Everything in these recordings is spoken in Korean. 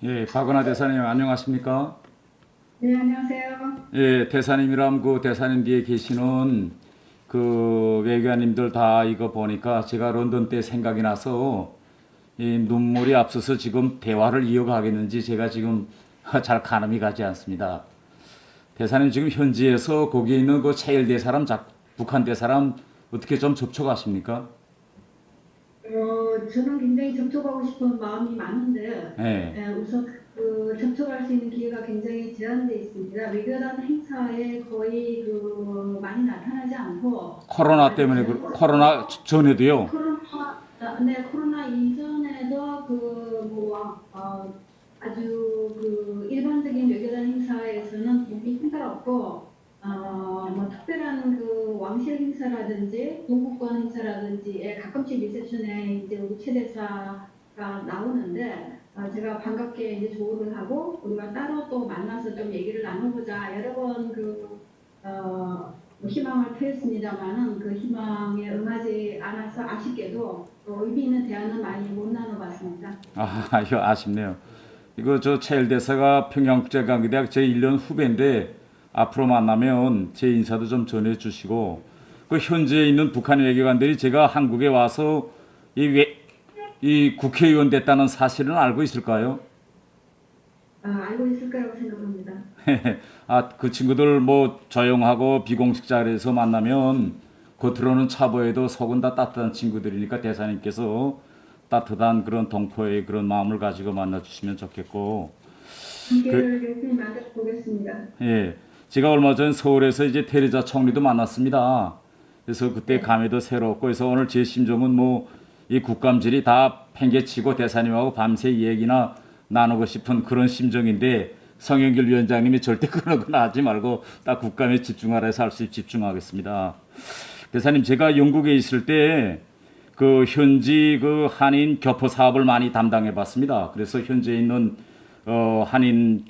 예, 박은하 대사님 안녕하십니까? 네, 안녕하세요. 예, 대사님이랑 그 대사님 뒤에 계시는 그 외교관님들 다 이거 보니까 제가 런던 때 생각이 나서 이 눈물이 앞서서 지금 대화를 이어가겠는지 제가 지금 잘 가늠이 가지 않습니다. 대사님 지금 현지에서 거기에 있는 그 차일 대사람, 북한 대사람 어떻게 좀 접촉하십니까? 저는 굉장히 접촉하고 싶은 마음이 많은데, 예. 우선 접촉할 수 있는 기회가 굉장히 제한되어 있습니다. 외교단 행사에 거의 많이 나타나지 않고, 코로나 때문에 코로나 전에도요. 코로나 이전에도 아주 일반적인 외교단 행사에서는 몸이 힘들었고, 특별한 왕실 행사라든지 동국권 행사라든지 가끔씩 리셉션에 이제 우리 최대사가 나오는데 제가 반갑게 이제 조언을 하고 우리가 따로 또 만나서 좀 얘기를 나눠보자 여러 번 희망을 표했습니다만은 그 희망에 응하지 않아서 아쉽게도 의미 있는 대화는 많이 못 나눠봤습니다. 이거 아쉽네요. 이거 저 차일 대사가 평양국제관계대학 제 1년 후배인데 앞으로 만나면 제 인사도 좀 전해주시고 그 현지에 있는 북한 외교관들이 제가 한국에 와서 이 국회의원 됐다는 사실은 알고 있을까요? 알고 있을 거라고 생각합니다. 그 친구들 뭐 조용하고 비공식 자리에서 만나면 겉으로는 차보해도 속은 다 따뜻한 친구들이니까 대사님께서 따뜻한 그런 동포의 그런 마음을 가지고 만나주시면 좋겠고. 관계를 열심히 만들어 보겠습니다. 예. 제가 얼마 전 서울에서 이제 테레자 총리도 만났습니다. 그래서 그때 감회도 새롭고 그래서 오늘 제 심정은 뭐 이 국감질이 다 팽개치고 대사님하고 밤새 얘기나 나누고 싶은 그런 심정인데 성영길 위원장님이 절대 그런 건 하지 말고 딱 국감에 집중하라 해서 할 수 집중하겠습니다. 대사님 제가 영국에 있을 때 그 현지 그 한인 교포 사업을 많이 담당해 봤습니다. 그래서 현재 있는 한인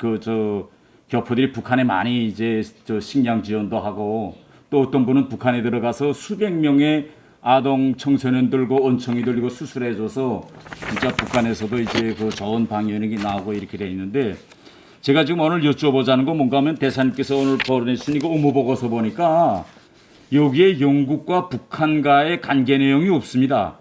교포들이 북한에 많이 이제 식량 지원도 하고 또 어떤 분은 북한에 들어가서 수백 명의 아동 청소년들과 온청이들 이거 수술해줘서 진짜 북한에서도 이제 그 좋은 방역이 나오고 이렇게 돼 있는데 제가 지금 오늘 여쭤보자는 거 뭔가 하면 대사님께서 오늘 보내주신 이거 업무 보고서 보니까 여기에 영국과 북한과의 관계 내용이 없습니다.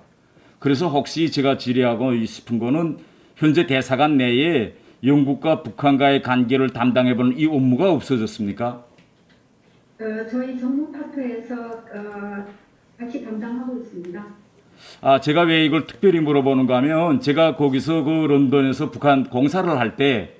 그래서 혹시 제가 질의하고 싶은 거는 현재 대사관 내에 영국과 북한과의 관계를 담당해보는 이 업무가 없어졌습니까? 저희 정무파트에서 같이 담당하고 있습니다. 제가 왜 이걸 특별히 물어보는가 하면 제가 거기서 그 런던에서 북한 공사를 할 때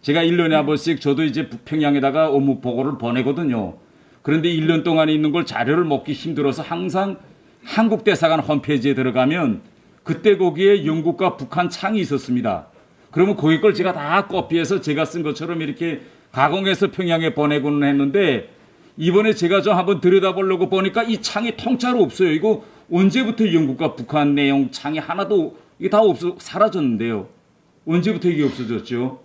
제가 1년에 한 번씩 저도 이제 평양에다가 업무 보고를 보내거든요. 그런데 1년 동안에 있는 걸 자료를 먹기 힘들어서 항상 한국 대사관 홈페이지에 들어가면 그때 거기에 영국과 북한 창이 있었습니다. 그러면 거기 걸 제가 다 코피해서 제가 쓴 것처럼 이렇게 가공해서 평양에 보내고는 했는데 이번에 제가 좀 한번 들여다보려고 보니까 이 창이 통째로 없어요. 이거 언제부터 영국과 북한 내용 창이 하나도 이게 다 사라졌는데요. 언제부터 이게 없어졌죠?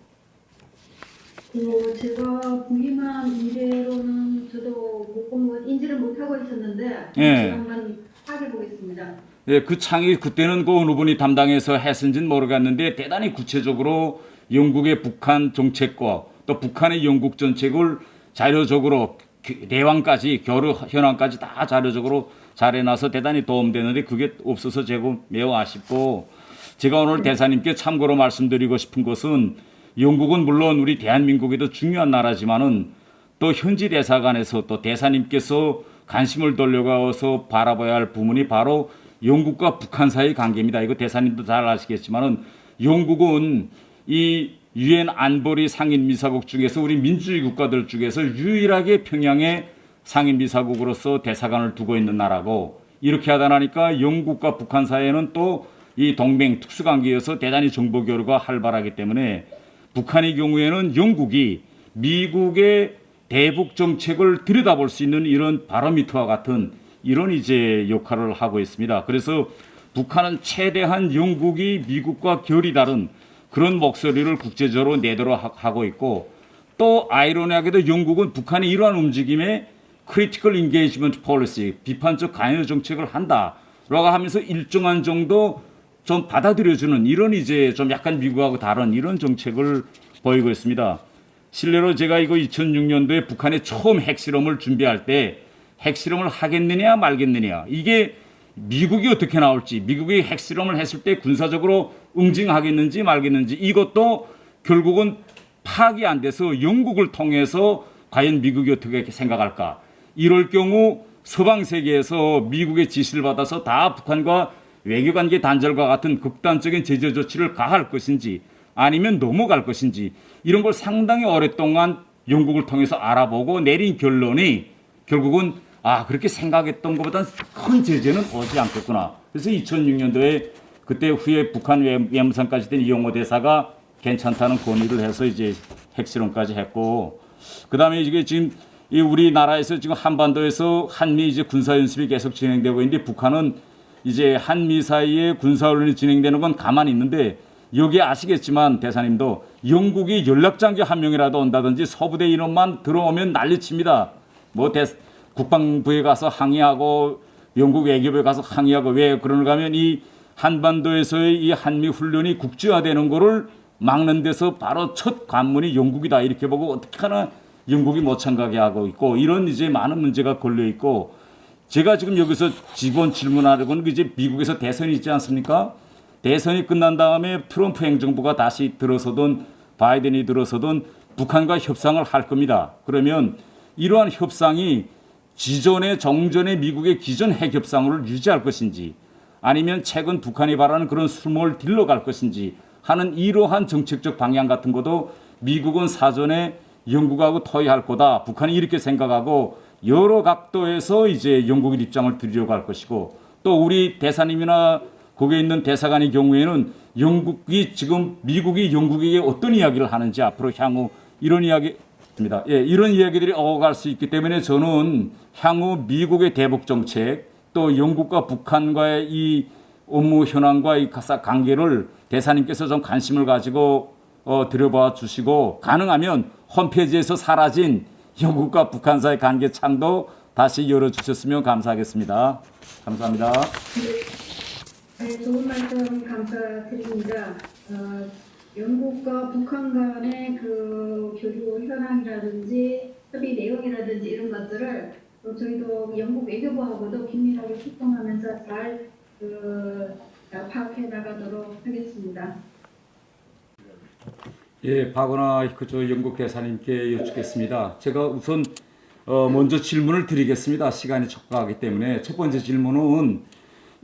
제가 부임한 이래로는 저도 못 본 건 인지를 못하고 있었는데 예. 제가 한번 확인해 보겠습니다. 예, 그 창이 그때는 그 어느 분이 담당해서 했는지는 모르겠는데 대단히 구체적으로 영국의 북한 정책과 또 북한의 영국 정책을 자료적으로 내왕까지 교류 현황까지 다 자료적으로 잘 해놔서 대단히 도움되는데 그게 없어서 제가 매우 아쉽고 제가 오늘 대사님께 참고로 말씀드리고 싶은 것은 영국은 물론 우리 대한민국에도 중요한 나라지만은 또 현지 대사관에서 또 대사님께서 관심을 돌려가서 바라봐야 할 부분이 바로 영국과 북한 사이의 관계입니다. 이거 대사님도 잘 아시겠지만은 영국은 이 유엔 안보리 상임이사국 중에서 우리 민주주의 국가들 중에서 유일하게 평양에 상임이사국으로서 대사관을 두고 있는 나라고 이렇게 하다 보니까 영국과 북한 사이에는 또 이 동맹 특수관계여서 대단히 정보 교류가 활발하기 때문에 북한의 경우에는 영국이 미국의 대북 정책을 들여다볼 수 있는 이런 바로미터와 같은 이런 이제 역할을 하고 있습니다. 그래서 북한은 최대한 영국이 미국과 결이 다른 그런 목소리를 국제적으로 내도록 하고 있고 또 아이러니하게도 영국은 북한이 이러한 움직임에 크리티컬 인게이지먼트 폴리시 비판적 관여 정책을 한다라고 하면서 일정한 정도 좀 받아들여주는 이런 이제 좀 약간 미국하고 다른 이런 정책을 보이고 있습니다. 실례로 제가 이거 2006년도에 북한의 처음 핵실험을 준비할 때 핵실험을 하겠느냐 말겠느냐 이게 미국이 어떻게 나올지 미국이 핵실험을 했을 때 군사적으로 응징하겠는지 말겠는지 이것도 결국은 파악이 안 돼서 영국을 통해서 과연 미국이 어떻게 생각할까. 이럴 경우 서방 세계에서 미국의 지시를 받아서 다 북한과 외교관계 단절과 같은 극단적인 제재 조치를 가할 것인지 아니면 넘어갈 것인지 이런 걸 상당히 오랫동안 영국을 통해서 알아보고 내린 결론이 결국은 그렇게 생각했던 것보다는 큰 제재는 오지 않겠구나. 그래서 2006년도에 그때 후에 북한 외무상까지 된 이용호 대사가 괜찮다는 건의를 해서 이제 핵실험까지 했고, 그 다음에 이게 지금 이 우리나라에서 지금 한반도에서 한미 이제 군사연습이 계속 진행되고 있는데 북한은 이제 한미 사이에 군사훈련이 진행되는 건 가만히 있는데 여기 아시겠지만 대사님도 영국이 연락장교 한 명이라도 온다든지 서부대 인원만 들어오면 난리칩니다. 뭐 국방부에 가서 항의하고 영국 외교부에 가서 항의하고 왜 그러는가 하면 이 한반도에서의 이 한미 훈련이 국제화되는 거를 막는 데서 바로 첫 관문이 영국이다 이렇게 보고 어떻게 하나 영국이 못 참가게 하고 있고 이런 이제 많은 문제가 걸려 있고 제가 지금 여기서 직원 질문하려고는 이제 미국에서 대선이 있지 않습니까? 대선이 끝난 다음에 트럼프 행정부가 다시 들어서든 바이든이 들어서든 북한과 협상을 할 겁니다. 그러면 이러한 협상이 기존의 정전의 미국의 기존 핵 협상을 유지할 것인지 아니면 최근 북한이 바라는 그런 수모를 딜러갈 것인지 하는 이러한 정책적 방향 같은 것도 미국은 사전에 영국하고 토의할 거다. 북한이 이렇게 생각하고 여러 각도에서 이제 영국의 입장을 드리려고 할 것이고 또 우리 대사님이나 거기에 있는 대사관의 경우에는 영국이 지금 미국이 영국에게 어떤 이야기를 하는지 앞으로 향후 이런 이야기입니다. 예, 이런 이야기들이 오갈 수 있기 때문에 저는 향후 미국의 대북 정책 또 영국과 북한과의 이 업무 현황과 이 관계를 대사님께서 좀 관심을 가지고 들여봐 주시고 가능하면 홈페이지에서 사라진 영국과 북한 사이 관계 창도 다시 열어주셨으면 감사하겠습니다. 감사합니다. 네, 좋은 말씀 감사드립니다. 영국과 북한 간의 그 교류 현황이라든지 협의 내용이라든지 이런 것들을 저희도 영국 외교부하고도 긴밀하게 소통하면서 잘 파악해 나가도록 하겠습니다. 예, 박원하 저 영국 대사님께 여쭙겠습니다. 제가 우선 먼저 질문을 드리겠습니다. 시간이 촉박하기 때문에 첫 번째 질문은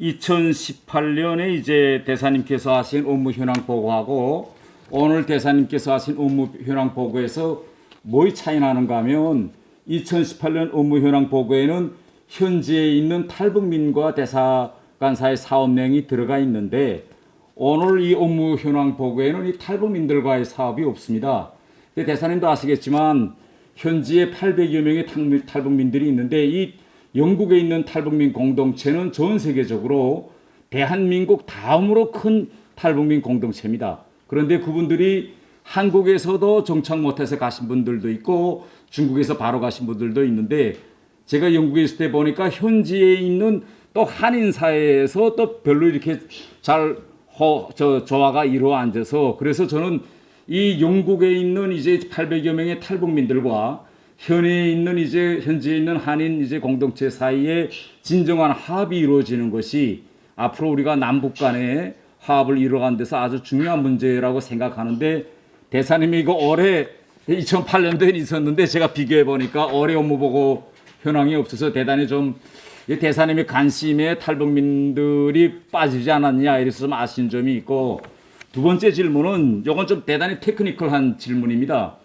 2018년에 이제 대사님께서 하신 업무 현황 보고하고 오늘 대사님께서 하신 업무 현황 보고에서 뭐의 차이 나는가 하면 2018년 업무 현황 보고에는 현지에 있는 탈북민과 대사관 사이 사업 내용이 들어가 있는데 오늘 이 업무 현황 보고에는 이 탈북민들과의 사업이 없습니다. 대사님도 아시겠지만 현지에 800여 명의 탈북민들이 있는데 이 영국에 있는 탈북민 공동체는 전 세계적으로 대한민국 다음으로 큰 탈북민 공동체입니다. 그런데 그분들이 한국에서도 정착 못해서 가신 분들도 있고 중국에서 바로 가신 분들도 있는데 제가 영국에 있을 때 보니까 현지에 있는 또 한인 사회에서 또 별로 이렇게 잘 조화가 이루어 앉아서 그래서 저는 이 영국에 있는 이제 800여 명의 탈북민들과 현지에 있는 한인 이제 공동체 사이에 진정한 합이 이루어지는 것이 앞으로 우리가 남북 간의 화합을 이루어가는 데서 아주 중요한 문제라고 생각하는데 대사님이 이거 올해 2008년도에 있었는데 제가 비교해 보니까 올해 업무보고 현황이 없어서 대단히 좀 대사님의 관심에 탈북민들이 빠지지 않았냐 이래서 좀 아쉬운 점이 있고 두 번째 질문은 이건 좀 대단히 테크니컬한 질문입니다.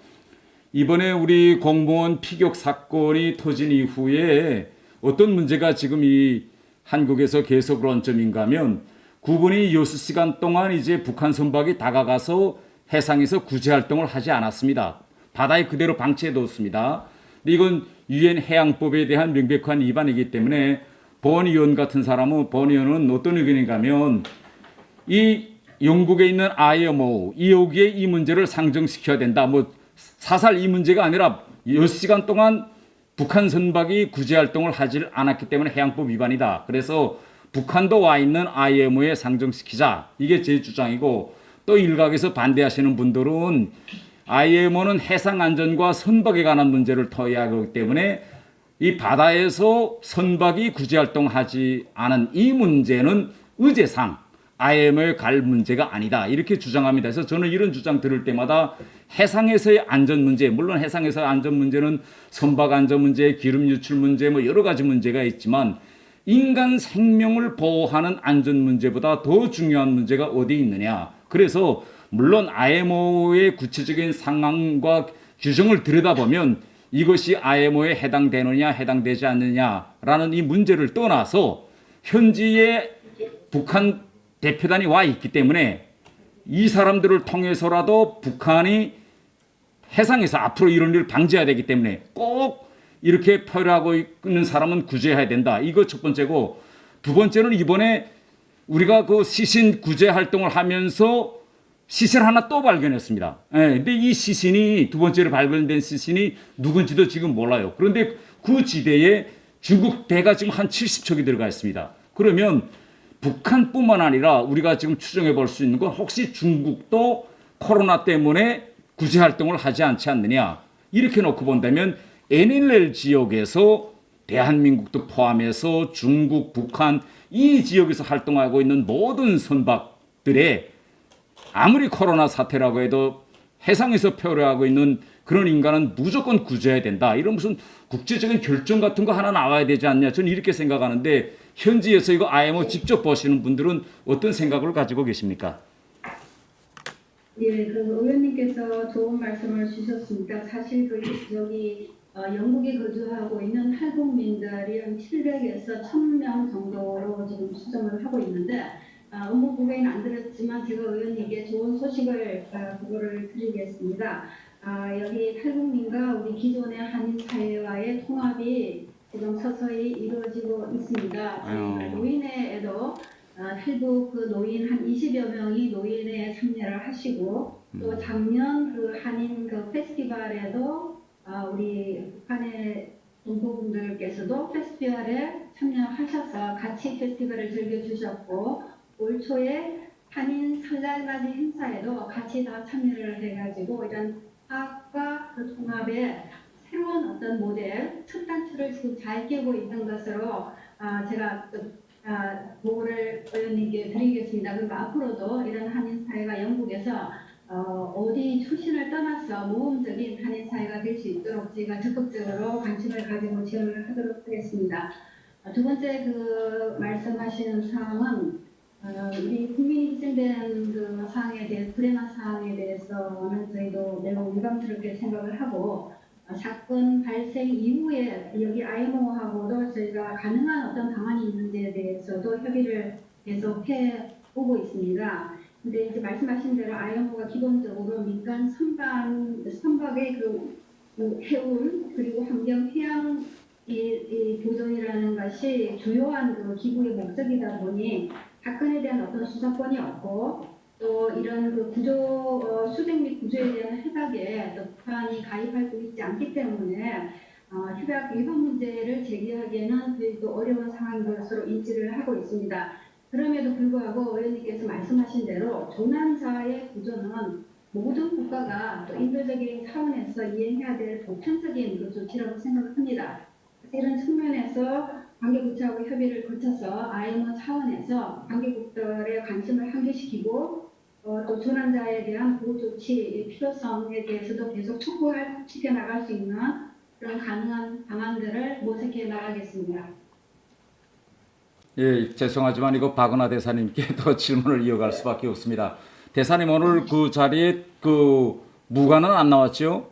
이번에 우리 공무원 피격 사건이 터진 이후에 어떤 문제가 지금 이 한국에서 계속 론점인가 하면 구분이 6시간 동안 이제 북한 선박이 다가가서 해상에서 구제 활동을 하지 않았습니다. 바다에 그대로 방치해뒀습니다. 근데 이건 유엔 해양법에 대한 명백한 위반이기 때문에 본 의원 같은 사람은 본 의원은 어떤 의견인가 하면 이 영국에 있는 IMO 여기에 이 문제를 상정시켜야 된다. 뭐 사살 이 문제가 아니라 6시간 동안 북한 선박이 구제 활동을 하지 않았기 때문에 해양법 위반이다. 그래서 북한도 와 있는 IMO에 상정시키자. 이게 제 주장이고 또 일각에서 반대하시는 분들은 IMO는 해상 안전과 선박에 관한 문제를 토의하기 때문에 이 바다에서 선박이 구제 활동하지 않은 이 문제는 의제상 IMO에 갈 문제가 아니다. 이렇게 주장합니다. 그래서 저는 이런 주장 들을 때마다 해상에서의 안전 문제, 물론 해상에서의 안전 문제는 선박 안전 문제, 기름 유출 문제 뭐 여러 가지 문제가 있지만 인간 생명을 보호하는 안전 문제보다 더 중요한 문제가 어디 있느냐. 그래서 물론 IMO의 구체적인 상황과 규정을 들여다보면 이것이 IMO에 해당되느냐 해당되지 않느냐라는 이 문제를 떠나서 현지에 북한 대표단이 와 있기 때문에 이 사람들을 통해서라도 북한이 해상에서 앞으로 이런 일을 방지해야 되기 때문에 꼭 이렇게 표류하고 있는 사람은 구제해야 된다. 이거 첫 번째고, 두 번째는 이번에 우리가 그 시신 구제 활동을 하면서 시신 하나 또 발견했습니다. 예, 근데 이 시신이 두 번째로 발견된 시신이 누군지도 지금 몰라요. 그런데 그 지대에 중국 대가 지금 한 70척이 들어가 있습니다. 그러면 북한뿐만 아니라 우리가 지금 추정해 볼 수 있는 건 혹시 중국도 코로나 때문에 구제 활동을 하지 않지 않느냐. 이렇게 놓고 본다면 NLL 지역에서 대한민국도 포함해서 중국, 북한 이 지역에서 활동하고 있는 모든 선박들의 아무리 코로나 사태라고 해도 해상에서 표류하고 있는 그런 인간은 무조건 구제해야 된다. 이런 무슨 국제적인 결정 같은 거 하나 나와야 되지 않냐. 저는 이렇게 생각하는데 현지에서 이거 IMO 직접 보시는 분들은 어떤 생각을 가지고 계십니까? 예, 그 의원님께서 좋은 말씀을 주셨습니다. 사실 그 여기 영국에 거주하고 있는 탈북민들이 한 700에서 1000명 정도로 지금 수정을 하고 있는데 업무 보고에는 안 들었지만 제가 의원님께 좋은 소식을 그거를 드리겠습니다. 여기 탈북민과 우리 기존의 한인 사회와의 통합이 지금 서서히 이루어지고 있습니다. 저희 노인회에도 탈북 그 노인 한 20여 명이 노인회에 참여를 하시고 또 작년 그 한인 그 페스티벌에도 우리 북한의 동포분들께서도 페스티벌에 참여하셔서 같이 페스티벌을 즐겨주셨고 올 초에 한인 설날맞이 행사에도 같이 다 참여를 해가지고 이런 화합과 그 통합의 새로운 어떤 모델 첫 단추를 지금 잘 깨고 있는 것으로 제가 보고를 의원님께 드리겠습니다. 그러니까 앞으로도 이런 한인 사회가 영국에서 어디 출신을 떠나서 모범적인 한인 사회가 될 수 있도록 저희가 적극적으로 관심을 가지고 지원을 하도록 하겠습니다. 두 번째 그 말씀하시는 사항은 우리 국민이 희생된 그 사항에 대해 불행한 사항에 대해서는 저희도 매우 유감스럽게 생각을 하고 사건 발생 이후에 여기 IMO하고도 저희가 가능한 어떤 방안이 있는지에 대해서도 협의를 계속해 오고 있습니다. 근데 이제 말씀하신 대로 IMO가 기본적으로 민간 선박의 그 해운 그리고 환경 해양 이 보존이라는 것이 주요한 그 기구의 목적이다 보니 사건에 대한 어떤 수사권이 없고 또 이런 그 구조 수색 및 구조에 대한 협약에 북한이 가입할 수 있지 않기 때문에 협약 위반 문제를 제기하기에는 또 어려운 상황인 것으로 인지를 하고 있습니다. 그럼에도 불구하고 의원님께서 말씀하신 대로 조난사의 구조는 모든 국가가 또 인도적인 차원에서 이행해야 될 보편적인 그 조치라고 생각합니다. 이런 측면에서 관계국하고 협의를 거쳐서 IMO 차원에서 관계국들의 관심을 환기시키고 또 조난자에 대한 보호 조치 필요성에 대해서도 계속 촉구시켜 나갈 수 있는 그런 가능한 방안들을 모색해 나가겠습니다. 예, 죄송하지만 이거 박은하 대사님께 더 질문을 이어갈 수밖에 없습니다. 대사님 오늘 그 자리에 그 무관은 안 나왔죠?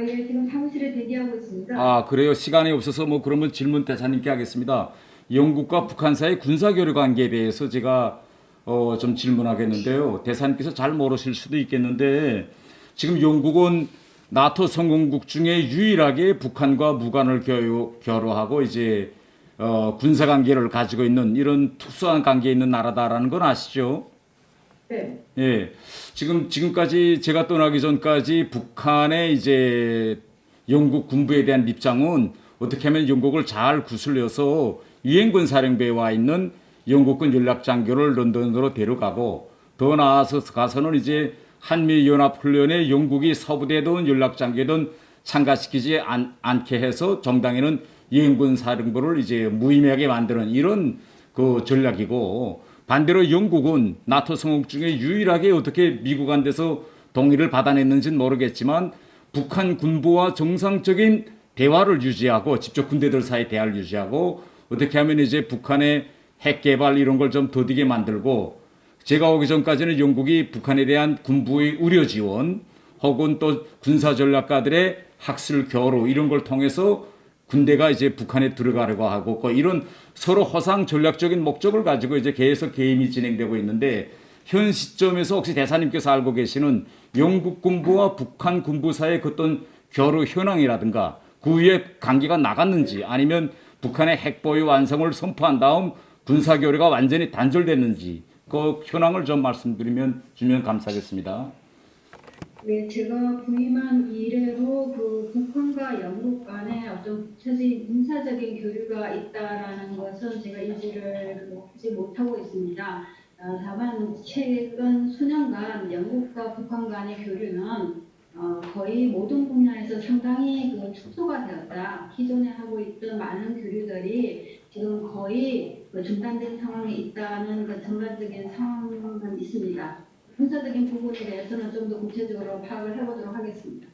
예, 지금 사무실에 대기하고 있습니다. 그래요. 시간이 없어서 뭐 그러면 질문 대사님께 하겠습니다. 영국과 북한 사이 군사교류 관계에 대해서 제가 좀 질문하겠는데요. 대사님께서 잘 모르실 수도 있겠는데 지금 영국은 나토 성공국 중에 유일하게 북한과 무관을 교류하고 이제 군사 관계를 가지고 있는 이런 특수한 관계에 있는 나라다라는 건 아시죠? 네. 예. 지금까지 제가 떠나기 전까지 북한의 이제 영국 군부에 대한 입장은 어떻게 하면 영국을 잘 구슬려서 유엔군 사령부에 와 있는 영국군 연락장교를 런던으로 데려가고 더 나아서 가서는 이제 한미연합훈련에 영국이 서부대든 연락장교든 참가시키지 않게 해서 정당에는 유엔군 사령부를 이제 무의미하게 만드는 이런 그 전략이고 반대로 영국은 나토 성국 중에 유일하게 어떻게 미국한테서 동의를 받아냈는지는 모르겠지만 북한 군부와 정상적인 대화를 유지하고 직접 군대들 사이 대화를 유지하고 어떻게 하면 이제 북한의 핵 개발 이런 걸 좀 더디게 만들고 제가 오기 전까지는 영국이 북한에 대한 군부의 의료 지원 혹은 또 군사 전략가들의 학술 교류 이런 걸 통해서 군대가 이제 북한에 들어가려고 하고 이런 서로 허상 전략적인 목적을 가지고 이제 계속 게임이 진행되고 있는데 현 시점에서 혹시 대사님께서 알고 계시는 영국 군부와 북한 군부 사이의 어떤 교류 현황이라든가 그 위에 관계가 나갔는지 아니면 북한의 핵보유 완성을 선포한 다음 군사 교류가 완전히 단절됐는지 그 현황을 좀 말씀드리면 주면 감사하겠습니다. 네, 제가 부임한 이래로 그 북한과 영국 간에 어떤 구체적인 군사적인 교류가 있다라는 것은 제가 인지를 하지 못하고 있습니다. 다만 최근 수년간 영국과 북한 간의 교류는 거의 모든 분야에서 상당히 그 축소가 되었다. 기존에 하고 있던 많은 교류들이 지금 거의 중단된 상황에 있다는 그 전반적인 상황은 있습니다. 군사적인 부분에 대해서는 좀 더 구체적으로 파악을 해보도록 하겠습니다.